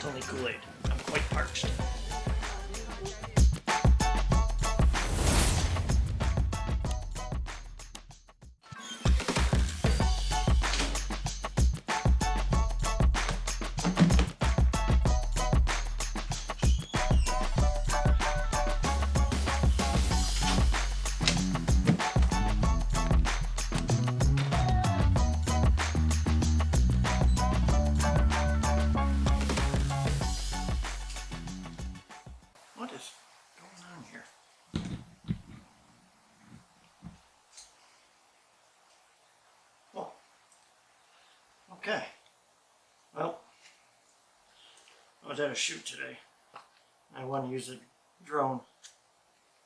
It's only Kool-Aid. I'm quite parched. What is going on here? Oh, okay. Well, I was at a shoot today. I want to use a drone.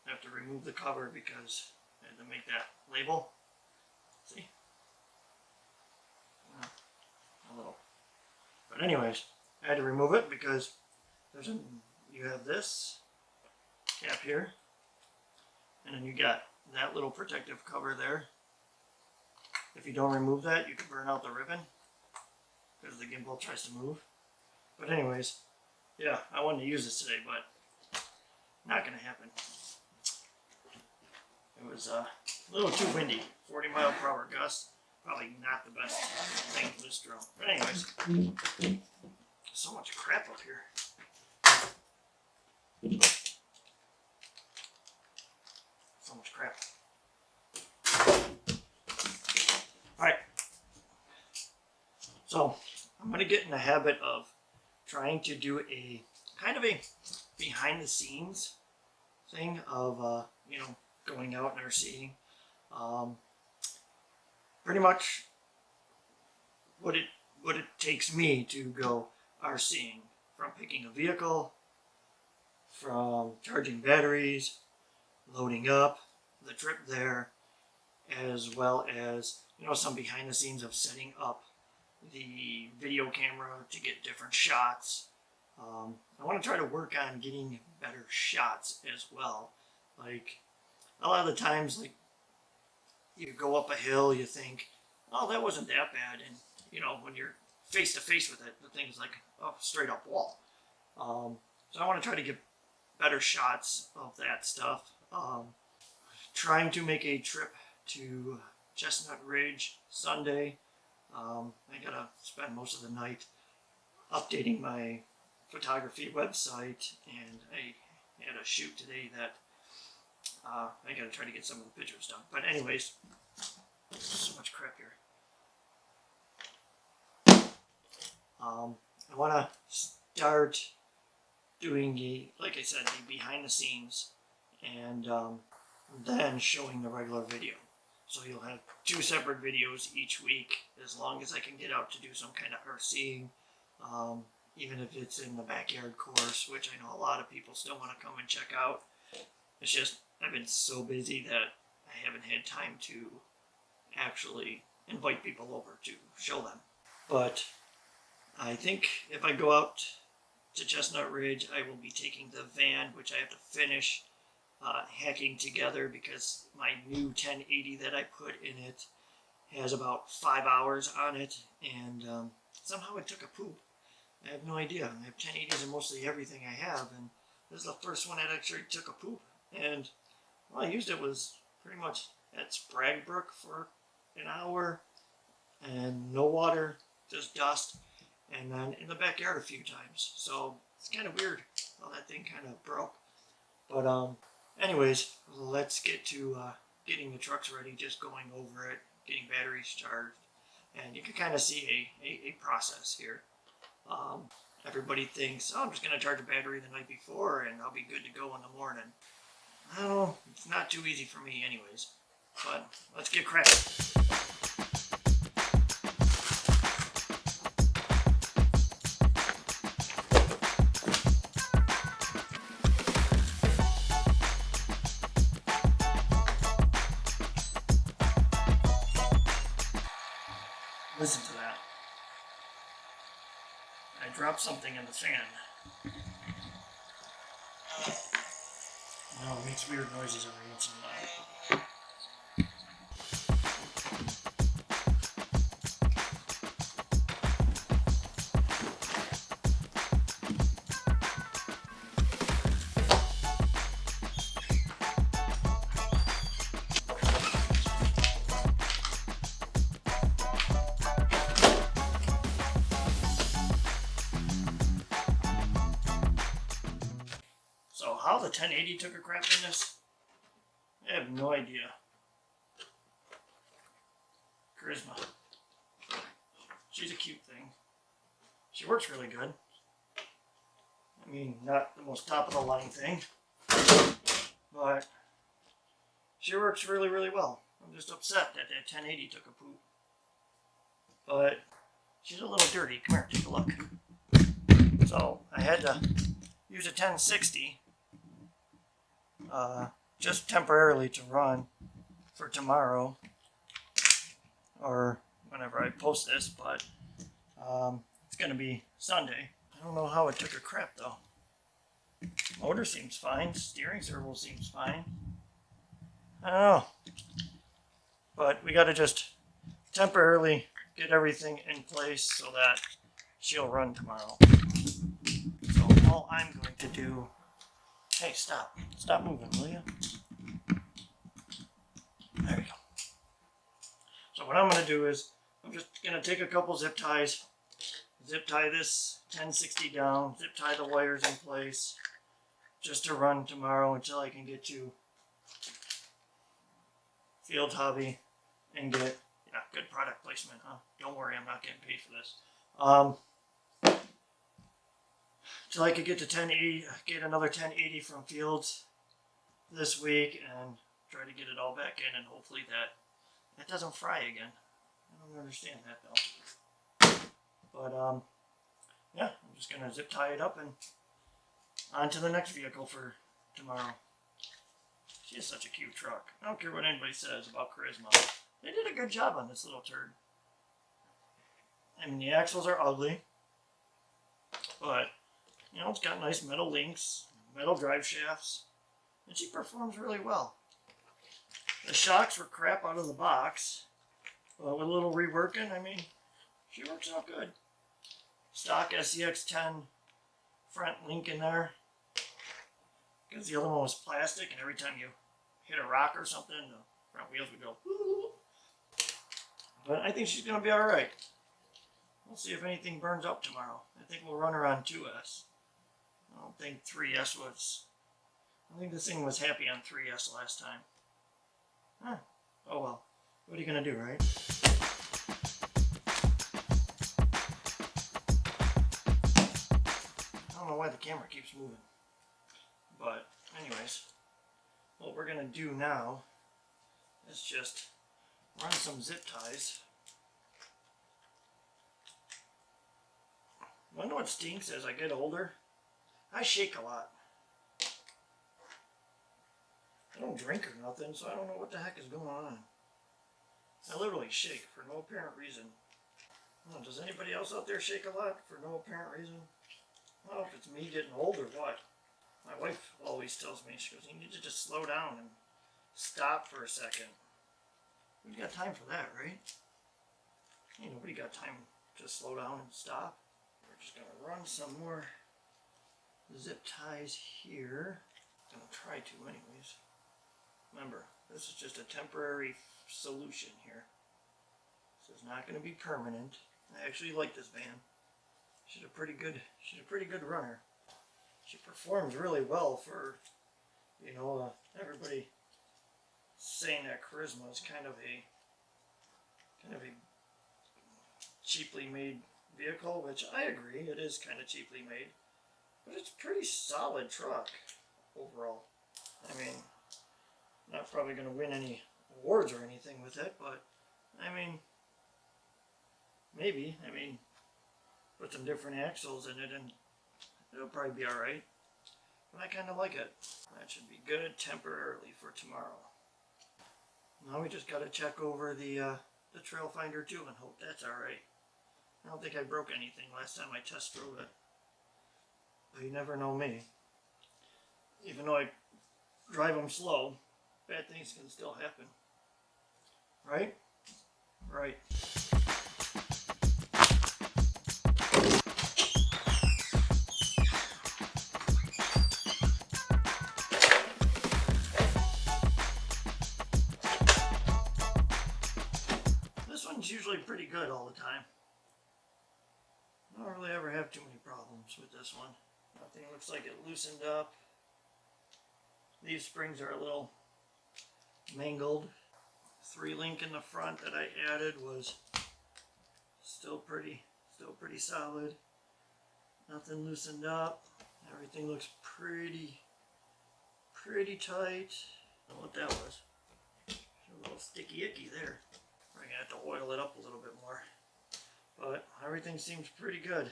I have to remove the cover because I had to make that label. See? A little. But anyways, I had to remove it because you have this cap here, and then you got that little protective cover there. If you don't remove that, you can burn out the ribbon because the gimbal tries to move. But anyways, yeah, I wanted to use this today, but not gonna happen. It was a little too windy, 40-mile-per-hour gust. Probably not the best thing for this drone. But anyways, so much crap up here. So much crap. Alright. So, I'm going to get in the habit of trying to do a kind of a behind the scenes thing of, going out and RCing. Pretty much what it takes me to go RCing, from picking a vehicle, from charging batteries, loading up, the trip there, as well as some behind the scenes of setting up the video camera to get different shots. I want to try to work on getting better shots as well. Like a lot of the times, like you go up a hill, you think, oh, that wasn't that bad, and when you're face to face with it, the thing's like a straight up wall. So I want to try to get better shots of that stuff. Trying to make a trip to Chestnut Ridge Sunday. I gotta spend most of the night updating my photography website, and I had a shoot today that I gotta try to get some of the pictures done. But anyways, so much crap here. I want to start doing like I said, the behind the scenes, and then showing the regular video. So you'll have 2 separate videos each week, as long as I can get out to do some kind of RCing, even if it's in the backyard course, which I know a lot of people still want to come and check out. It's just I've been so busy that I haven't had time to actually invite people over to show them. But I think if I go out to Chestnut Ridge, I will be taking the van, which I have to finish hacking together because my new 1080 that I put in it has about 5 hours on it, and somehow it took a poop. I have no idea. I have 1080s in mostly everything I have, and this is the first one that actually took a poop. And I used it was pretty much at Spragbrook for an hour, and no water, just dust, and then in the backyard a few times. So it's kind of weird how that thing kind of broke. But anyways, let's get to getting the trucks ready, just going over it, getting batteries charged, and you can kind of see a process here. Everybody thinks, oh, I'm just going to charge a battery the night before and I'll be good to go in the morning. Well, it's not too easy for me anyways, but let's get cracking. Listen to that. I dropped something in the fan. No, it makes weird noises every once in a while. the 1080 took a crap in this? I have no idea. Charisma. She's a cute thing. She works really good. I mean, not the most top of the line thing, but she works really, really well. I'm just upset that that 1080 took a poop. But she's a little dirty. Come here, take a look. So I had to use a 1060 just temporarily to run for tomorrow or whenever I post this, but it's going to be Sunday. I don't know how it took a crap though. Motor seems fine. Steering servo seems fine. I don't know. But we got to just temporarily get everything in place so that she'll run tomorrow. So all I'm going to do... Hey, stop. Stop moving, will you? There we go. So what I'm going to do is I'm just going to take a couple zip ties, zip tie this 1060 down, zip tie the wires in place just to run tomorrow until I can get to Field Hobby and get, yeah, good product placement, huh? Don't worry, I'm not getting paid for this. Till I could get to 1080, get another 1080 from Fields this week and try to get it all back in, and hopefully that doesn't fry again. I don't understand that though. But yeah, I'm just gonna zip tie it up and on to the next vehicle for tomorrow. She is such a cute truck. I don't care what anybody says about Charisma. They did a good job on this little turd. I mean, the axles are ugly, but you know, it's got nice metal links, metal drive shafts, and she performs really well. The shocks were crap out of the box, but with a little reworking, I mean, she works out good. Stock SCX-10 front link in there, because the other one was plastic, and every time you hit a rock or something, the front wheels would go, woo. But I think she's going to be alright. We'll see if anything burns up tomorrow. I think we'll run her on 2S. I don't think 3S was... I think this thing was happy on 3S last time. Huh. Oh well. What are you going to do, right? I don't know why the camera keeps moving. But, anyways, what we're going to do now is just run some zip ties. You know what stinks as I get older? I shake a lot. I don't drink or nothing, so I don't know what the heck is going on. I literally shake for no apparent reason. Oh, does anybody else out there shake a lot for no apparent reason? I don't know if it's me getting old or what. My wife always tells me, she goes, you need to just slow down and stop for a second. We got time for that, right? Ain't nobody got time to slow down and stop. We're just going to run some more zip ties here. I'm going to try to anyways. Remember, this is just a temporary solution here. This is not going to be permanent. I actually like this van. She's a pretty good runner. She performs really well for, you know, everybody saying that Charisma is kind of a cheaply made vehicle, which I agree, it is kind of cheaply made, but it's a pretty solid truck overall. I mean, not probably going to win any awards or anything with it, but I mean, maybe. I mean, put some different axles in it and it'll probably be alright. But I kind of like it. That should be good temporarily for tomorrow. Now we just got to check over the Trail Finder too and hope that's alright. I don't think I broke anything last time I test drove it. But you never know me. Even though I drive them slow, bad things can still happen. Right? Right. This one's usually pretty good all the time. I don't really ever have too many problems with this one. Nothing looks like it loosened up. These springs are a little mangled. 3-link in the front that I added was still pretty solid. Nothing loosened up. Everything looks pretty tight. I don't know what that was. A little sticky icky there. We're gonna have to oil it up a little bit more. But everything seems pretty good.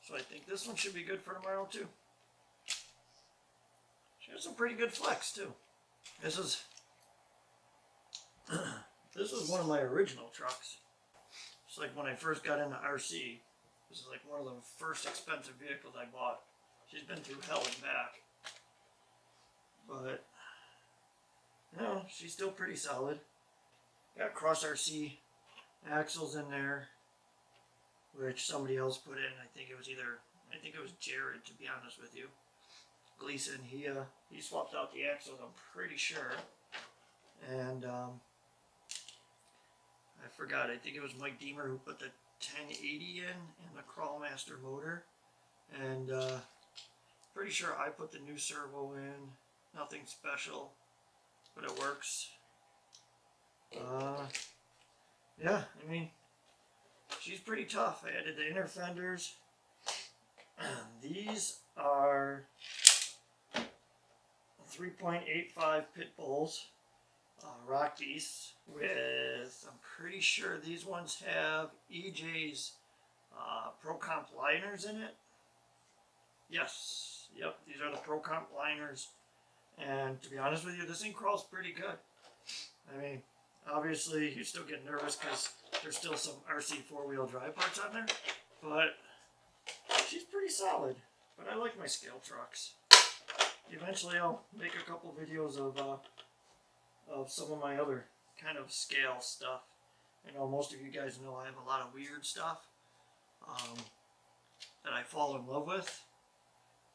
So I think this one should be good for tomorrow too. She has some pretty good flex too. This is this was one of my original trucks. It's like when I first got into RC. This is like one of the first expensive vehicles I bought. She's been through hell and back. But no, she's still pretty solid. Got cross RC axles in there, which somebody else put in. I think it was Jared, to be honest with you. Gleason, he swapped out the axles, I'm pretty sure. And I forgot, I think it was Mike Deemer who put the 1080 in the Crawlmaster motor. And pretty sure I put the new servo in. Nothing special, but it works. Yeah, I mean, she's pretty tough. I added the inner fenders. These are 3.85 pit bulls, Rock Beasts, with, I'm pretty sure these ones have EJ's Pro Comp liners in it. Yes, yep, these are the Pro Comp liners. And to be honest with you, this thing crawls pretty good. I mean, obviously you still get nervous because there's still some RC 4-wheel drive parts on there, but she's pretty solid. But I like my scale trucks. Eventually I'll make a couple videos of some of my other kind of scale stuff. I know most of you guys know I have a lot of weird stuff that I fall in love with,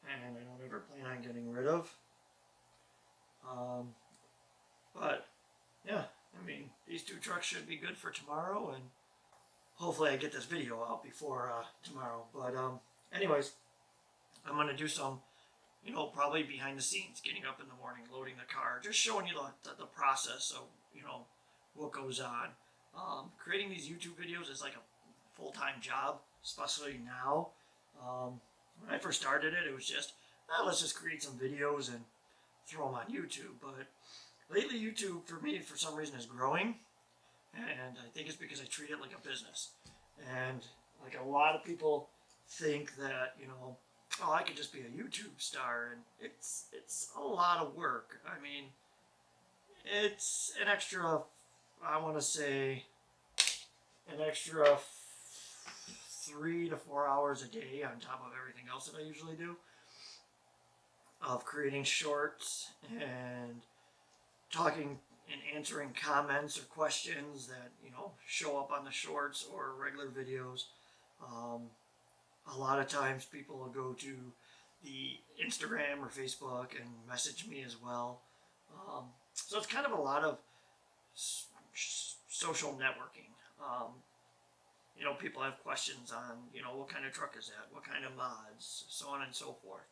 and I don't ever plan on getting rid of. But yeah, I mean, these two trucks should be good for tomorrow, and hopefully I get this video out before tomorrow. But anyways, I'm gonna do some, you know, probably behind the scenes, getting up in the morning, loading the car, just showing you the process of, you know, what goes on. Creating these YouTube videos is like a full-time job, especially now. When I first started it, it was just, let's just create some videos and throw them on YouTube. But lately YouTube for me for some reason is growing, and I think it's because I treat it like a business. And like a lot of people think that, you know, oh, I could just be a YouTube star, and it's a lot of work. I mean, it's an extra, I want to say an extra 3 to 4 hours a day on top of everything else that I usually do, of creating shorts and talking and answering comments or questions that, you know, show up on the shorts or regular videos. A lot of times people will go to the Instagram or Facebook and message me as well. So it's kind of a lot of social networking. You know, people have questions on, you know, what kind of truck is that? What kind of mods? So on and so forth.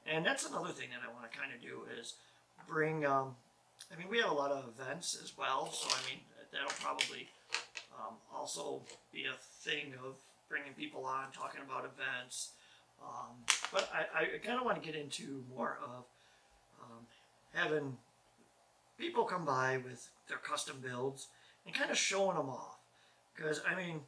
And that's another thing that I want to kind of do is bring, I mean, we have a lot of events as well. So, I mean, that'll probably also be a thing of bringing people on, talking about events. But I kind of want to get into more of having people come by with their custom builds and kind of showing them off. Because, I mean,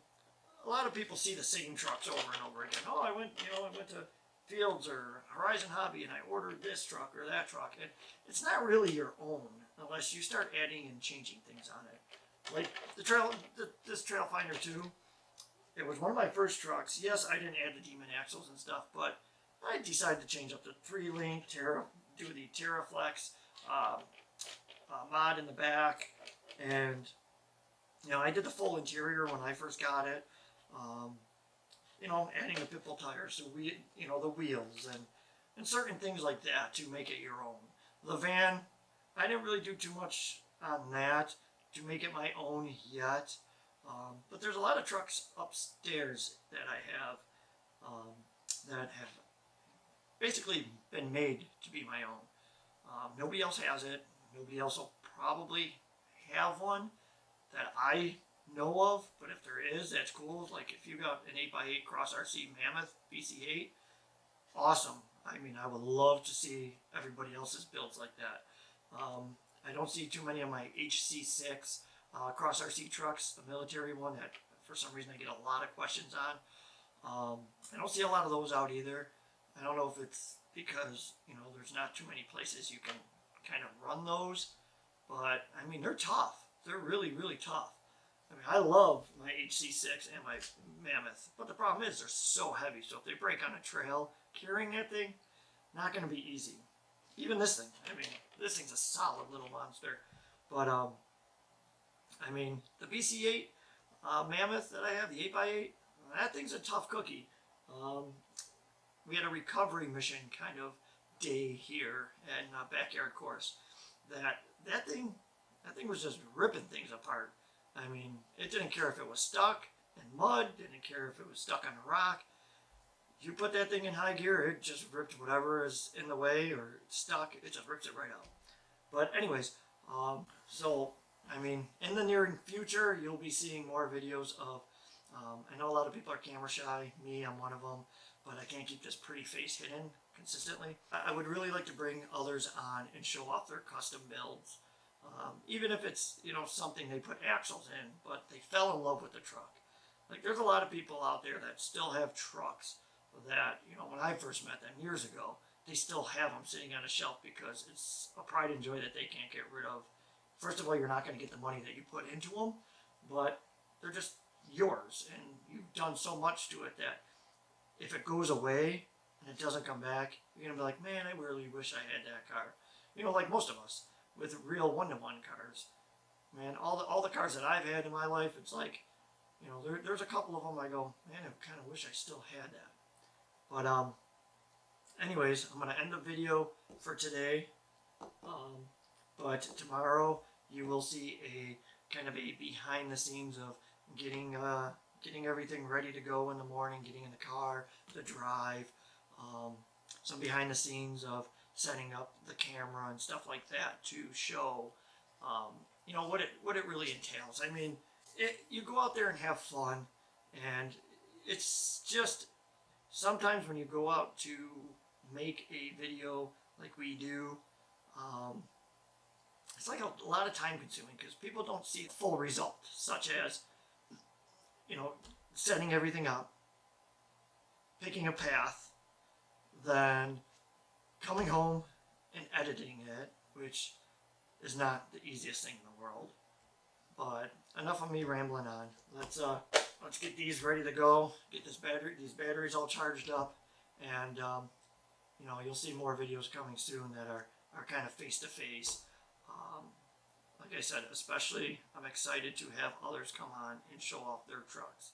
a lot of people see the same trucks over and over again. Oh, I went to Fields or Horizon Hobby and I ordered this truck or that truck. And it's not really your own unless you start adding and changing things on it. Like this Trail Finder 2, it was one of my first trucks. Yes, I didn't add the Demon axles and stuff, but I decided to change up the 3-link, do the TerraFlex mod in the back, and you know, I did the full interior when I first got it. You know, adding the pit bull tires, so you know, the wheels and certain things like that to make it your own. The van, I didn't really do too much on that to make it my own yet. But there's a lot of trucks upstairs that I have that have basically been made to be my own. Nobody else has it. Nobody else will probably have one that I know of, but if there is, that's cool. Like if you got an 8x8 Cross RC Mammoth BC8, awesome. I mean, I would love to see everybody else's builds like that. I don't see too many of my HC6 Cross RC trucks, the military one that for some reason I get a lot of questions on. I don't see a lot of those out either. I don't know if it's because, you know, there's not too many places you can kind of run those, but I mean, they're tough. They're really, really tough. I mean, I love my HC6 and my Mammoth, but the problem is they're so heavy. So if they break on a trail, carrying that thing, not going to be easy. Even this thing, I mean, this thing's a solid little monster. But, I mean, the BC8 Mammoth that I have, the 8x8, that thing's a tough cookie. We had a recovery mission kind of day here at Backyard Course. That thing was just ripping things apart. I mean, it didn't care if it was stuck in mud, didn't care if it was stuck on a rock. You put that thing in high gear, it just ripped whatever is in the way or stuck, it just rips it right out. But anyways, so, I mean, in the near future, you'll be seeing more videos of, I know a lot of people are camera shy, me, I'm one of them, but I can't keep this pretty face hidden consistently. I would really like to bring others on and show off their custom builds. Even if it's, you know, something they put axles in, but they fell in love with the truck. Like, there's a lot of people out there that still have trucks that, you know, when I first met them years ago, they still have them sitting on a shelf because it's a pride and joy that they can't get rid of. First of all, you're not going to get the money that you put into them, but they're just yours, and you've done so much to it that if it goes away and it doesn't come back, you're going to be like, man, I really wish I had that car. You know, like most of us with real one-to-one cars. Man, all the cars that I've had in my life, it's like, you know, there's a couple of them I go, man, I kind of wish I still had that. But anyways, I'm going to end the video for today. But tomorrow you will see a kind of a behind the scenes of getting everything ready to go in the morning, getting in the car, the drive, some behind the scenes of setting up the camera and stuff like that to show, you know, what it really entails. I mean, you go out there and have fun, and it's just sometimes when you go out to make a video like we do, it's like a lot of time consuming because people don't see the full result, such as, you know, setting everything up, picking a path, then coming home and editing it, which is not the easiest thing in the world. But enough of me rambling on. Let's get these ready to go. Get these batteries all charged up, and you know, you'll see more videos coming soon that are kind of face to face. Like I said, especially I'm excited to have others come on and show off their trucks.